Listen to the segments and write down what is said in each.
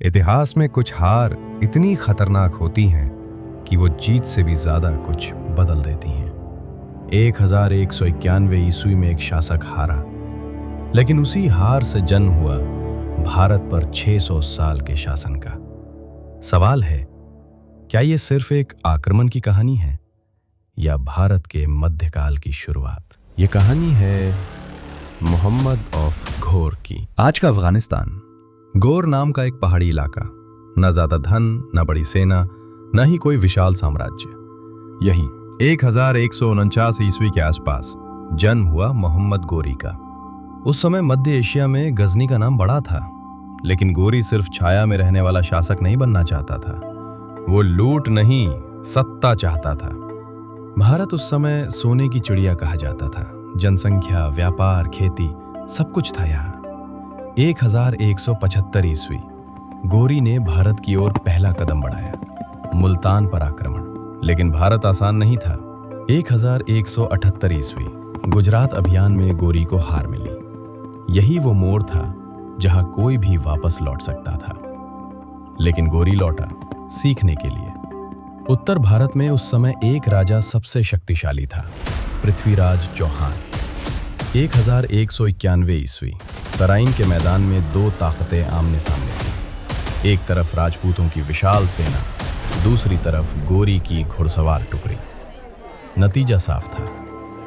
इतिहास में कुछ हार इतनी खतरनाक होती हैं कि वो जीत से भी ज्यादा कुछ बदल देती हैं। 1191 ईस्वी में एक शासक हारा, लेकिन उसी हार से जन्म हुआ भारत पर 600 साल के शासन का। सवाल है, क्या ये सिर्फ एक आक्रमण की कहानी है या भारत के मध्यकाल की शुरुआत? ये कहानी है मोहम्मद ऑफ घोर की। आज का अफगानिस्तान घोर नाम का एक पहाड़ी इलाका, न ज्यादा धन, न बड़ी सेना, न ही कोई विशाल साम्राज्य। यहीं 1149 ईस्वी के आसपास जन्म हुआ मोहम्मद गोरी का। उस समय मध्य एशिया में गजनी का नाम बड़ा था, लेकिन गोरी सिर्फ छाया में रहने वाला शासक नहीं बनना चाहता था। वो लूट नहीं, सत्ता चाहता था। भारत उस समय सोने की चिड़िया कहा जाता था। जनसंख्या, व्यापार, खेती, सब कुछ था यहाँ। 1175 ईस्वी गोरी ने भारत की ओर पहला कदम बढ़ाया, मुल्तान पर आक्रमण। लेकिन भारत आसान नहीं था। 1178 ईस्वी गुजरात अभियान में गोरी को हार मिली। यही वो मोड़ था जहां कोई भी वापस लौट सकता था, लेकिन गोरी लौटा सीखने के लिए। उत्तर भारत में उस समय एक राजा सबसे शक्तिशाली था, पृथ्वीराज चौहान। 1191 ईस्वी तराइन के मैदान में दो ताकतें आमने सामने थीं। एक तरफ राजपूतों की विशाल सेना, दूसरी तरफ गोरी की घुड़सवार टुकड़ी। नतीजा साफ था,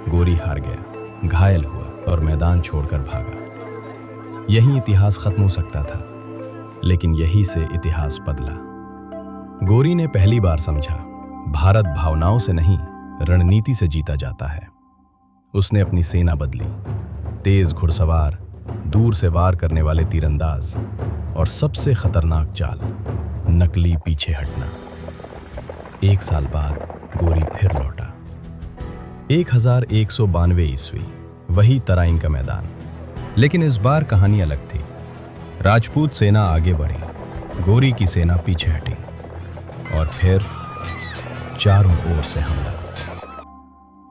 गोरी हार गया, घायल हुआ और मैदान छोड़कर भागा। यही इतिहास खत्म हो सकता था, लेकिन यही से इतिहास बदला। गोरी ने पहली बार समझा, भारत भावनाओं से नहीं, रणनीति से जीता जाता है। उसने अपनी सेना बदली, तेज घुड़सवार, दूर से वार करने वाले तीरंदाज और सबसे खतरनाक चाल, नकली पीछे हटना। 1 साल बाद गोरी फिर लौटा। 1192 ईस्वी वही तराइन का मैदान, लेकिन इस बार कहानी अलग थी। राजपूत सेना आगे बढ़ी, गोरी की सेना पीछे हटी और फिर चारों ओर से हमला।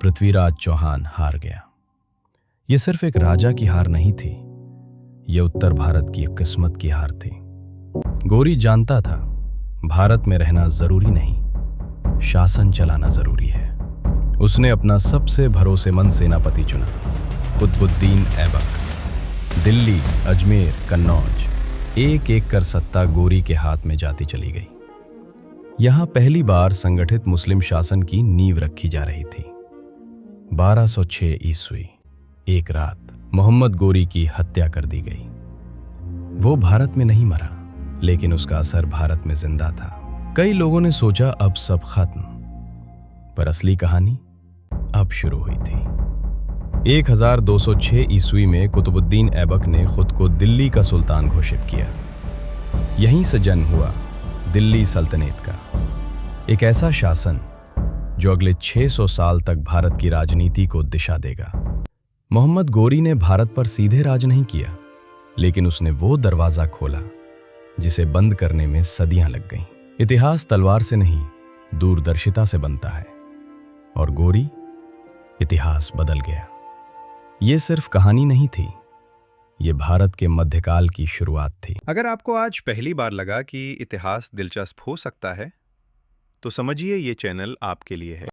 पृथ्वीराज चौहान हार गया। यह सिर्फ एक राजा की हार नहीं थी, यह उत्तर भारत की किस्मत की हार थी। गोरी जानता था, भारत में रहना जरूरी नहीं, शासन चलाना जरूरी है। उसने अपना सबसे भरोसेमंद सेनापति चुना, कुतुबुद्दीन ऐबक। दिल्ली, अजमेर, कन्नौज, एक एक कर सत्ता गोरी के हाथ में जाती चली गई। यहां पहली बार संगठित मुस्लिम शासन की नींव रखी जा रही थी। 1206 ईस्वी एक रात मोहम्मद गोरी की हत्या कर दी गई। वो भारत में नहीं मरा, लेकिन उसका असर भारत में जिंदा था। कई लोगों ने सोचा अब सब खत्म, पर असली कहानी अब शुरू हुई थी। 1206 ईस्वी में कुतुबुद्दीन ऐबक ने खुद को दिल्ली का सुल्तान घोषित किया। यहीं से जन्म हुआ दिल्ली सल्तनत का, एक ऐसा शासन जो अगले 600 साल तक भारत की राजनीति को दिशा देगा। मोहम्मद गोरी ने भारत पर सीधे राज नहीं किया, लेकिन उसने वो दरवाजा खोला जिसे बंद करने में सदियां लग गईं। इतिहास तलवार से नहीं, दूरदर्शिता से बनता है, और गोरी इतिहास बदल गया। ये सिर्फ कहानी नहीं थी, ये भारत के मध्यकाल की शुरुआत थी। अगर आपको आज पहली बार लगा कि इतिहास दिलचस्प हो सकता है, तो समझिए ये चैनल आपके लिए है।